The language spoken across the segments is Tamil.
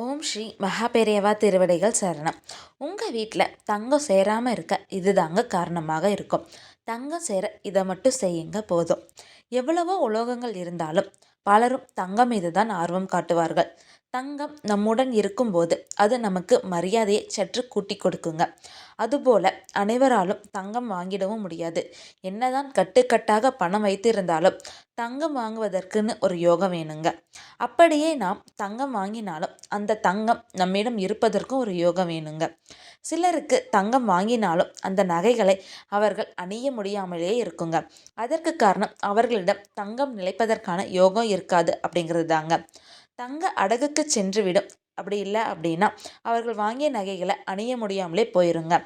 ஓம் ஸ்ரீ மகாபெரியவா திருவடிகள் சரணம். உங்கள் வீட்டில் தங்கம் சேராமல் இருக்க இதுதாங்க காரணமாக இருக்கும். தங்கம் சேர இதை மட்டும் செய்யுங்க போதும். எவ்வளவோ உலோகங்கள் இருந்தாலும் பலரும் தங்கம் மீது தான் ஆர்வம் காட்டுவார்கள். தங்கம் நம்முடன் இருக்கும்போது அது நமக்கு மரியாதையை சற்று கூட்டி கொடுக்குங்க. அதுபோல அனைவராலும் தங்கம் வாங்கிடவும் முடியாது. என்னதான் கட்டுக்கட்டாக பணம் வைத்திருந்தாலும் தங்கம் வாங்குவதற்குன்னு ஒரு யோகம் வேணுங்க. அப்படியே நாம் தங்கம் வாங்கினாலும் அந்த தங்கம் நம்மிடம் இருப்பதற்கும் ஒரு யோகம் வேணுங்க. சிலருக்கு தங்கம் வாங்கினாலும் அந்த நகைகளை அவர்கள் அணிய முடியாமலே இருக்குங்க. அதற்கு காரணம் அவர்களிடம் தங்கம் நிலைப்பதற்கான யோகம் இருக்காது அப்படிங்கிறது தாங்க. தங்க அடகுக்கு சென்றுவிடும். அப்படி இல்லை அப்படின்னா அவர்கள் வாங்கிய நகைகளை அணிய முடியாமலே போயிருங்க.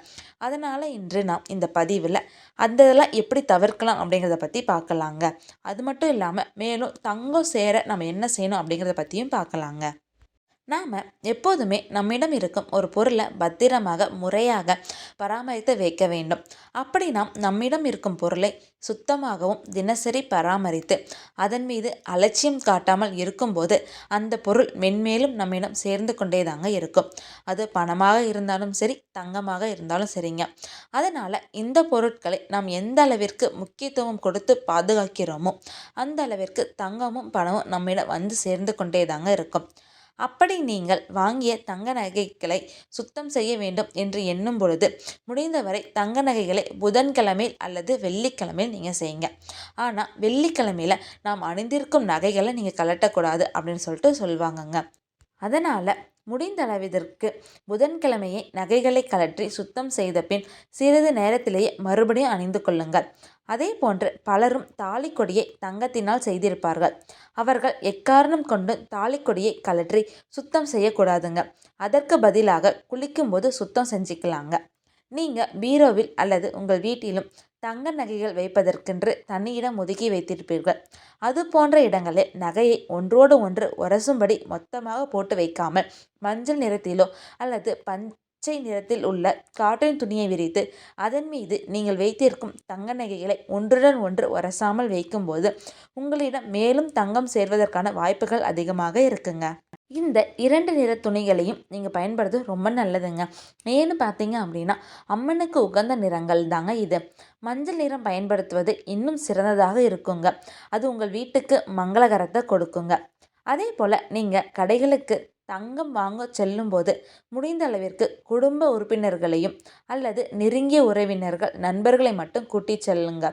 அதனால் இன்று நாம் இந்த பதிவில் அந்த இதெல்லாம் எப்படி தவிர்க்கலாம் அப்படிங்கிறத பற்றி பார்க்கலாங்க. அது மட்டும் இல்லாமல் மேலும் தங்கம் சேர நம்ம என்ன செய்யணும் அப்படிங்கிறத பற்றியும் பார்க்கலாங்க. நாம் எப்போதுமே நம்மிடம் இருக்கும் ஒரு பொருளை பத்திரமாக முறையாக பராமரித்து வைக்க வேண்டும். அப்படி நாம் நம்மிடம் இருக்கும் பொருளை சுத்தமாகவும் தினசரி பராமரித்து அதன் மீது அலட்சியம் காட்டாமல் இருக்கும்போது அந்த பொருள் மென்மேலும் நம்மிடம் சேர்ந்து கொண்டே தாங்க இருக்கும். அது பணமாக இருந்தாலும் சரி, தங்கமாக இருந்தாலும் சரிங்க. அதனால் இந்த பொருட்களை நாம் எந்த அளவிற்கு முக்கியத்துவம் கொடுத்து பாதுகாக்கிறோமோ அந்த அளவிற்கு தங்கமும் பணமும் நம்மிடம் வந்து சேர்ந்து கொண்டே தாங்க இருக்கும். அப்படி நீங்கள் வாங்கிய தங்க நகைகளை சுத்தம் செய்ய வேண்டும் என்று எண்ணும் பொழுது முடிந்தவரை தங்க நகைகளை புதன்கிழமையில் அல்லது வெள்ளிக்கிழமையில் நீங்கள் செய்யுங்க. ஆனால் வெள்ளிக்கிழமையில் நாம் அணிந்திருக்கும் நகைகளை நீங்கள் கலட்டக்கூடாது அப்படின்னு சொல்லிட்டு சொல்லுவாங்கங்க. அதனால் முடிந்த அளவிற்கு புதன்கிழமையை நகைகளை கலற்றி சுத்தம் செய்த பின் சிறிது நேரத்திலேயே மறுபடியும் அணிந்து கொள்ளுங்கள். அதே போன்று பலரும் தாலிக்கொடியை தங்கத்தினால் செய்திருப்பார்கள். அவர்கள் எக்காரணம் கொண்டு தாலிக்கொடியை கலற்றி சுத்தம் செய்யக்கூடாதுங்க. அதற்கு பதிலாக குளிக்கும்போது சுத்தம் செஞ்சுக்கலாங்க. நீங்கள் பீரோவில் அல்லது உங்கள் வீட்டிலும் தங்க நகைகள் வைப்பதற்கென்று தனி இடம் ஒதுக்கி வைத்திருப்பீர்கள். அது போன்ற இடங்களில் நகையை ஒன்றோடு ஒன்று உரசும்படி மொத்தமாக போட்டு வைக்காமல் மஞ்சள் நிறத்திலோ அல்லது பச்சை நிறத்தில் உள்ள காட்டன் துணியை விரித்து அதன் மீது நீங்கள் வைத்திருக்கும் தங்க நகைகளை ஒன்றுடன் ஒன்று உரசாமல் வைக்கும்போது உங்களிடம் மேலும் தங்கம் சேர்வதற்கான வாய்ப்புகள் அதிகமாக இருக்குங்க. இந்த 2 நிற துணிகளையும் நீங்கள் பயன்படுத்துறது ரொம்ப நல்லதுங்க. ஏன்னு பார்த்தீங்க அப்படின்னா அம்மனுக்கு உகந்த நிறங்கள் தாங்க இது. மஞ்சள் நிறம் பயன்படுத்துவது இன்னும் சிறந்ததாக இருக்குங்க. அது உங்கள் வீட்டுக்கு மங்களகரத்தை கொடுக்குங்க. அதே போல் நீங்கள் கடைகளுக்கு தங்கம் வாங்க செல்லும்போது முடிந்த அளவிற்கு குடும்ப உறுப்பினர்களையும் அல்லது நெருங்கிய உறவினர்கள் நண்பர்களை மட்டும் கூட்டி செல்லுங்க.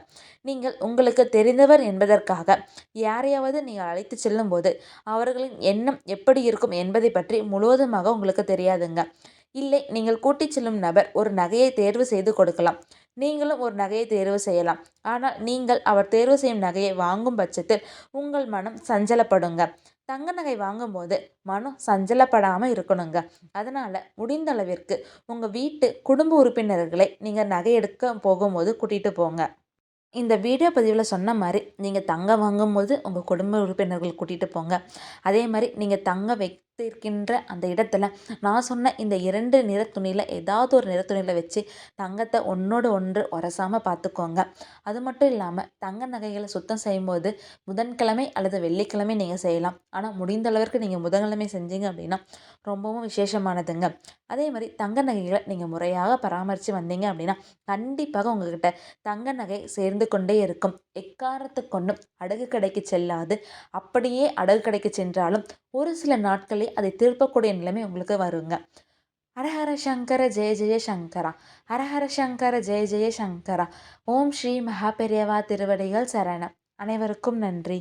நீங்கள் உங்களுக்கு தெரிந்தவர் என்பதற்காக யாரையாவது நீங்கள் அழைத்து செல்லும்போது அவர்களின் எண்ணம் எப்படி இருக்கும் என்பதை பற்றி முழுவதுமாக உங்களுக்கு தெரியாதுங்க. இல்லை, நீங்கள் கூட்டிச் செல்லும் நபர் ஒரு நகையை தேர்வு செய்து கொடுக்கலாம். நீங்களும் ஒரு நகையை தேர்வு செய்யலாம். ஆனால் நீங்கள் அவர் தேர்வு செய்யும் நகையை வாங்கும் பட்சத்தில் உங்கள் மனம் சஞ்சலப்படுங்க. தங்க நகை வாங்கும்போது மனம் சஞ்சலப்படாமல் இருக்கணுங்க. அதனால் முடிந்த அளவிற்கு உங்கள் வீட்டு குடும்ப உறுப்பினர்களை நீங்கள் நகை எடுக்க போகும்போது கூட்டிகிட்டு போங்க. இந்த வீடியோ பதிவில் சொன்ன மாதிரி நீங்கள் தங்கம் வாங்கும்போது உங்கள் குடும்ப உறுப்பினர்கள் கூட்டிகிட்டு போங்க. அதே மாதிரி நீங்கள் தங்கம் வைத்திருக்கின்ற அந்த இடத்துல நான் சொன்ன இந்த 2 நிற துணியில் ஏதாவது ஒரு நிற துணியில் வச்சு தங்கத்தை ஒன்றோடு ஒன்று உரசாமல் பார்த்துக்கோங்க. அது மட்டும் இல்லாமல் தங்க நகைகளை சுத்தம் செய்யும்போது புதன்கிழமை அல்லது வெள்ளிக்கிழமை நீங்கள் செய்யலாம். ஆனால் முடிந்த அளவிற்கு நீங்கள் புதன்கிழமை செஞ்சீங்க அப்படின்னா ரொம்பவும் விசேஷமானதுங்க. அதே மாதிரி தங்க நகைகளை நீங்கள் முறையாக பராமரித்து வந்தீங்க அப்படின்னா கண்டிப்பாக உங்ககிட்ட தங்க நகை சேர்ந்து கொண்டே இருக்கும். எக்காரணத்து கொண்டும் அடகு கடைக்கு செல்லாது. அப்படியே அடகு கடைக்கு சென்றாலும் ஒரு சில நாட்களே அதை திருப்பக்கூடிய நிலைமை உங்களுக்கு வருங்க. ஹரஹர சங்கர ஜெய ஜெய சங்கரா, ஹரஹர சங்கர ஜெய ஜெய சங்கரா. ஓம் ஸ்ரீ மகாபெரியவா திருவடிகள் சரணம். அனைவருக்கும் நன்றி.